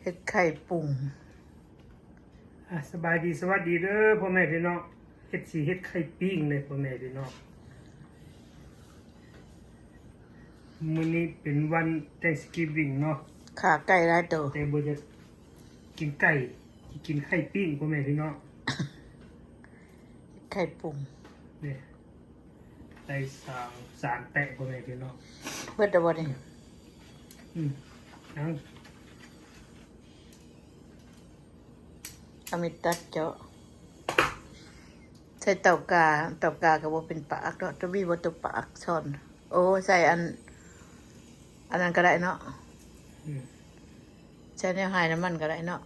ห็ดไข่ปุ่งสบายดีสวัสดีเด้อพ่อแม่พี่น้องเฮ็ดสีเฮ็ดไข่ปิ้งเลยพ่อแม่พี่น้องมื้อนี้เป็นวัน Thanksgiving เนาะขาไก่ได้โตแต่บ่จะกินไก่กินไข่ปิ้งพ่อแม่พี่น้องไข่ปุ่งเนี่ยได้สารแตะพ่อแม่พี่น้องเบิดบ่นี่เอาเอามีตัดเจาะใส่เต่ากาก็บ่เป็นปากเนาะจะมีบ่ตัวปากซ่อนโอ้ใส่อันนั้นก็ได้เนาะใช้แนวหายน้ำมันก็ได้เนาะ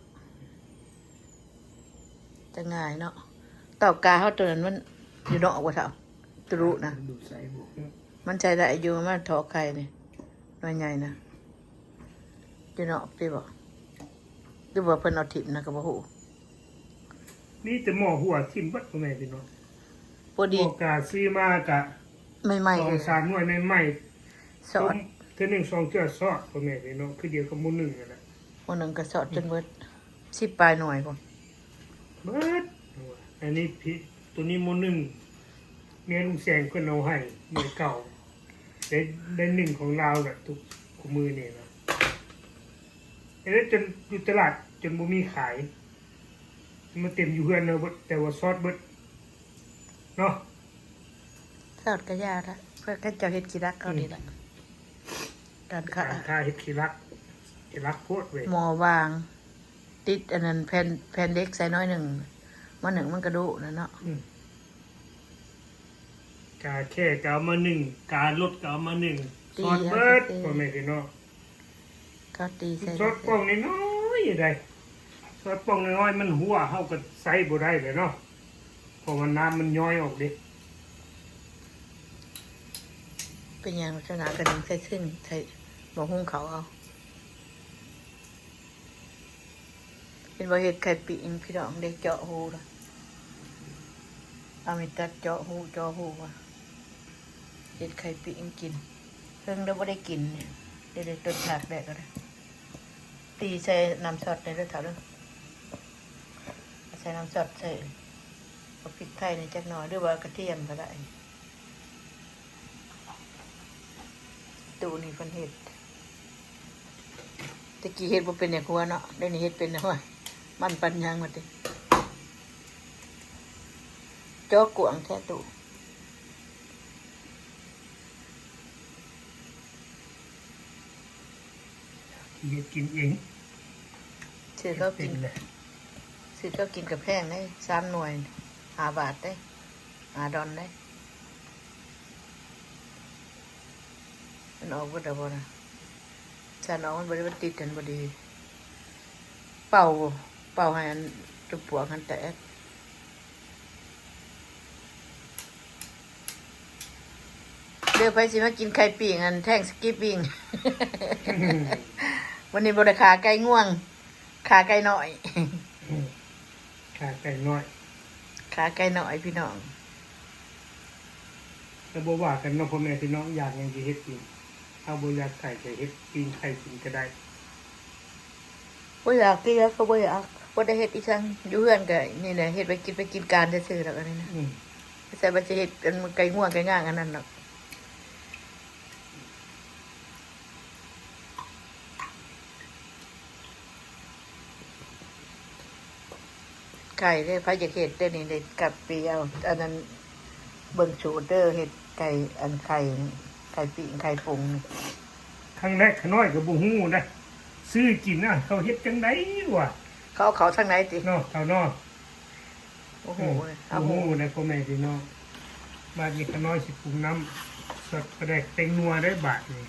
จะง่ายเนาะเต่ากาเฮาตัวนั้นมันอยู่นอกบ่เท่าตรุนะมันใช้ได้อยู่มันถอไข่นี่น้อยใหญ่นะอยู่นอกติบ่หรือว่าเพิ่นเอาถิ่มนะก็บ่ฮู้นี่แต่หม้อหัวทิ่มเบิดพ่อแม่พี่น้องพอดีกาซื้อมากะใหม่ๆ2 3หน่วยใหม่ๆสอดเทื่อ1 2เทื่อซอดพ่อแม่พี่น้องคือเดียวกับหมู่1นั่นแหละหมู่1ก็สอดจนเบิด10ปลายหน่วยพุ่นเบิดอันนี้พี่ตัวนี้หมู่1เมียลุงแสงเพิ่นเอาให้หน่วยเก่าได้1ของลาวแบบทุกคู่มือนี่นะอันนี้จนอยู่ตลาดจนบ่มีขายมันเต็มอยู่เฮือนเนาะแต่ว่าซอสเบิดเนาะสอดก็ยากละเพื่อกันเจ้าเฮ็ดกี่รักเอานี่ล่ะการค่าเฮ็ดขี้รักโพดเว้ยหมอวางติดอันนั้นแผ่นเล็กใส่น้อยหนึ่งมาหนึ่งมันกระดูกนะเนาะกาแค่ก็เอามา1กาลดก็เอามา1ซอสเบิดพ่อแม่พี่น้องก็ตีใส่ซอสป่องน้อยๆได้ซอสป่องน้อยๆมันหัวเฮาก็ใส่บ่ได้เลยเนาะเพราะว่าน้ำมันย้อยออกเด้เป็นอย่างลักษณะกระดึงใส่ซึ่งใส่หมอหุ้งเขาเอาเป็นว่าเห็ดไข่ปีงพี่น้องได้เจาะหูละเอาไปตัดเจาะหูว่ะเห็ดไข่ปีงกินเพิ่งเราไม่ได้กินเนี่ยได้ต้นฉากแดกก็ได้ตีใส่น้ำซอสในรถถังด้วยใส่น้ำซอสใส่พริกไทยในจักหน่อยหรือว่ากระเทียมก็ได้ตูนี่คนเห็ดตะกี้เห็ดบ่เป็นอย่างหัวเนาะได้นี่เห็ดเป็นนะว่ามันปัญญังมาติจอกวงแท้ตูเฮ็ดกินเองซื้อเขากินกับแพงได้3 หน่วย5 บาทได้5 ดอลได้มันออกบ่ได้บ่นะฉันเอามันบ่ได้มันติดกันบ่ดีเป่าให้อันตุปวกกันแตกเดี๋ยวไปสิมากินไข่ปิ้งอันแท่งสกิปปิ้ง วันนี้บ่ได้ขาไก่ง่วงขาไก่น้อยขาไก่น้อยพี่น้องแต่บ่ว่ากันเนาะพ่อแม่พี่น้องอยากหยังสิเฮ็ดกินเอาบ่อยากไก่ก็เฮ็ดปิ้งไข่กินก็ได้บ่อยากกินก็บ่อยากบ่ได้เฮ็ดอีสังอยู่เฮือนก็นี่แหละเฮ็ดไปกินการซื่อๆแล้วอันนี้นะใส่บ่สิเฮ็ดอันไก่ง่วงไก่ง่างอันนั้นเนาะไก่ได้พระอยากเฮ็ดเด้อนี่ได้กับปีเอาอันนั้นเบิ่งสูตรเด้อเฮ็ดไก่อันไข่ปิ้งไข่ปุงนี่ครั้งแรกขน้อยก็บ่ฮู้นะซื้อกินน่ะเขาเฮ็ดจังได๋วะเขาทางไหนติเนาะเขาเนาะโอ้โหโอ้โหนะพ่อแม่พี่น้องบาดนี้ขน้อยสิปรุงน้ำสดกระแดกเต็งนัวได้บาดนี่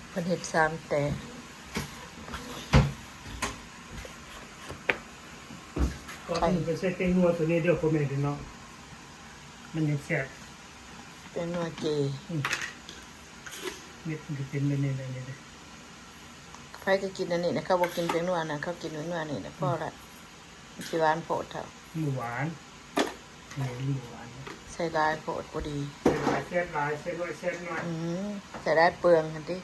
เพิ่นเฮ็ด3แต่ก็เป็นใส่เต็งนัวตัวนี้เด้อพ่อแม่พี่น้องมันยังแซ่บเป็นนัวเจนี่มันจะเป็นแบบนี้เลยนี่ใครก็กินอันนี้นะเขาบอกกินเป็นนัวนะเขากินนัวนี่นะพ่อละสิหวานโพดเท่าหมูหวานนี่หมูหวานใส่ลายโพดพอดีแซ่บหลายใส่น้อยใส่ได้เปลืองกันดิ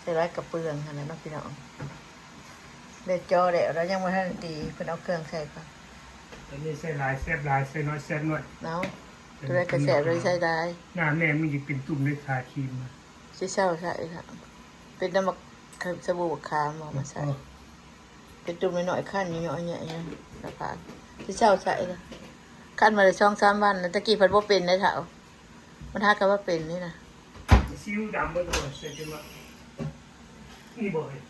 ใส่ ส่ร้ายกับเปลืองขนาดนั้นพี่น้องเด็ดจอเด็ดแล้วยังไม่ทันดีเพิ่นเอาเครื่องใส่ก่อน อันนี้ใส่หลายแซ่บหลายใส่น้อยแซ่บน้อย เนาะตัวได้กระแสเลยใส่ได้ หน้าแม่มันจะเป็นตุ่มในทาครีมมา สิเช่าใส่ค่ะเป็นน้ำมันสบู่ขามเอามาใส่เป็นตุ่มน้อยๆขั้นย่อยๆเนี่ยนะผ่านสิเช่าใส่ละขั้นมาเลย2-3 วันแล้วตะกี้เพิ่นบ่เป็นได้เถามันหากันว่าเป็นนี่นะ ซิ้วดำบ่ตัวใส่จังว่านี่บ่เห็น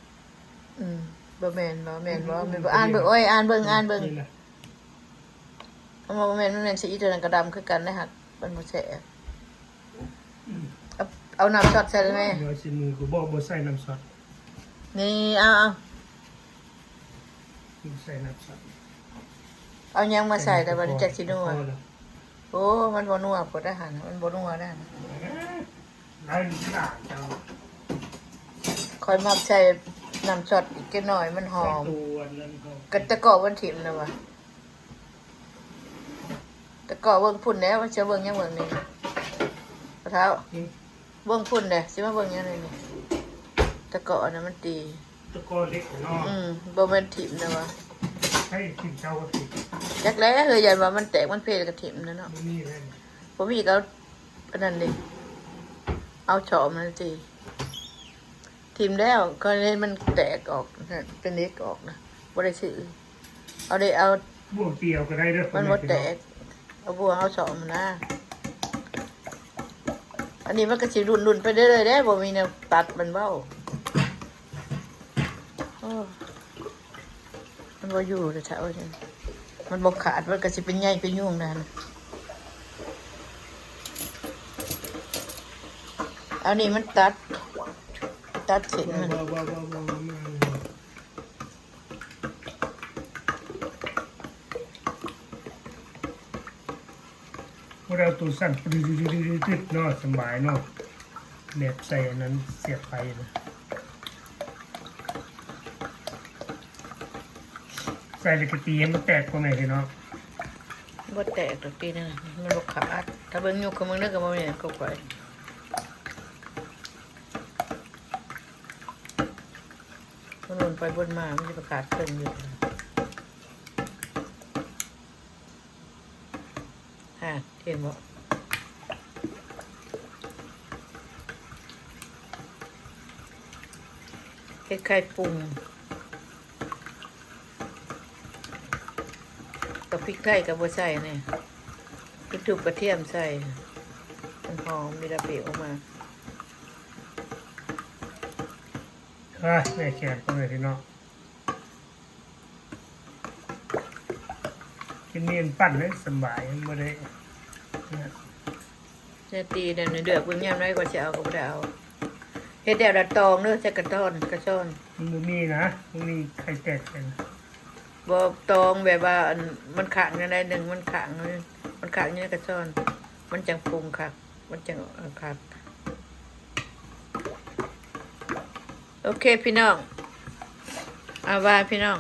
บ่แม่นบ่แม่นบ่อ่านเบิ่งโอ้ยอ่านเบิ่งนี่แหละ บ่แม่นมันแม่นสีตัวนั้นก็ดำคือกันนะฮักมันบ่แซ่บเอาน้ำช็อตใส่ได้ไหม เดี๋ยวสิมือกูบอกบ่ใส่น้ำซอส นี่เอา กูใส่น้ำซอส เอายังมาใส่แต่บัดนี้จักสินัว พอแล้ว โอ้มันบ่นัวพอได้หั่นมันบ่นัวได้ ไล่หน้าเจ้า ค่อยมาใส่น้ำช็อตอีกจักหน่อยมันหอม ตัวนั้นเขา ก็ตะกอวันถิ่มนะว่ะตะกอเบิ่งพุ่นแล้วมันจะเบิ่งยังเบิ่งนี่กระเท้าเบิ่งพุ่นเด้สิมาเบิ่งยังไงนี่ตะกอน่ะมันตี ตะกอเล็กเนาะ บ่แม่นถิ่มนะว่ะ ให้กินเจ้าก็ติด จักแล้วเฮ้ยยันว่ามันแตกมันเพลกระถิ่มนะเนาะ บ่มีเลย บ่มีก็อันนั้นดิเอาฉอมนั่นสิถิ่มแล้วก็เลยมันแตกออกเป็นเล็กออกนะบ่ได้ซื้อเอาได้เอา บวกเตียวก็ได้เด้อ มันบ่แตกเอาบัวเอาฉอมมันนะอันนี้มันก็สิรุ่นๆไปเรื่อยๆเด้บ่มีแนวตัดมันเว้าโอ้มันบ่อยู่แต่เช้าจังมันบ่ขาดมันก็สิเป็นใหญ่เป็นยุ่งนั่นอันนี้มันตัดเส้นมัน บ่เราตัวสั่นตึ๊ดๆเนาะสบายเนาะแบบใส่อันนั้นเสียบไปนะใส่เลยกระตีให้มันแตกกว่าไหนเลยเนาะ บ่แตกดอกตีนั่นมันบ่ขาดถ้าเบิ่งยุกของมึงนึกก็บ่แม่นก็ไปมันวนไปวนมามันสิขาดเครื่องอยู่เห็นบ่เฮ็ดไข่ปรุงกับพริกไทยกับบ่ใส่นี่พริกถูกกระเทียมใส่มันหอมมีระเบียบออกมา แม่แขนก็เลยพี่เนาะกินเมียนปั่นเลยสบายไม่ได้นะ จะตีเดี๋ยวเดือดเบิ่งยามได้กว่าสิเอาก็บ่ได้เอาเฮ็ดแดวดัดตองเด้อใส่กระต้อนกระชอน มันบ่มีนะมันมีไข่แตกกัน บ่ตองแบบว่าอันมันขังในหนึ่งมันขังอยู่ในกระชอน มันจังปรุงคักมันจังคักโอเคพี่น้องเอาว่าพี่น้อง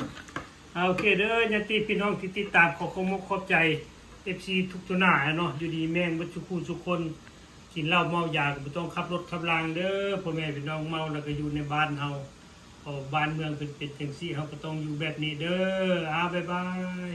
โอเคเด้อญาติพี่น้องที่ติดตามขอบใจ FC ทุกตัวหน้าเนาะอยู่ดีแม่งบ่ทุกคู่ทุกคนกินเหล้าเมายาก็บ่ต้องขับรถขับรางเด้อพ่อแม่พี่น้องเมาแล้วก็อยู่ในบ้านเฮาพอบ้านเมืองเป็นจังซี่เฮาก็ต้องอยู่แบบนี้เด้อบ๊ายบาย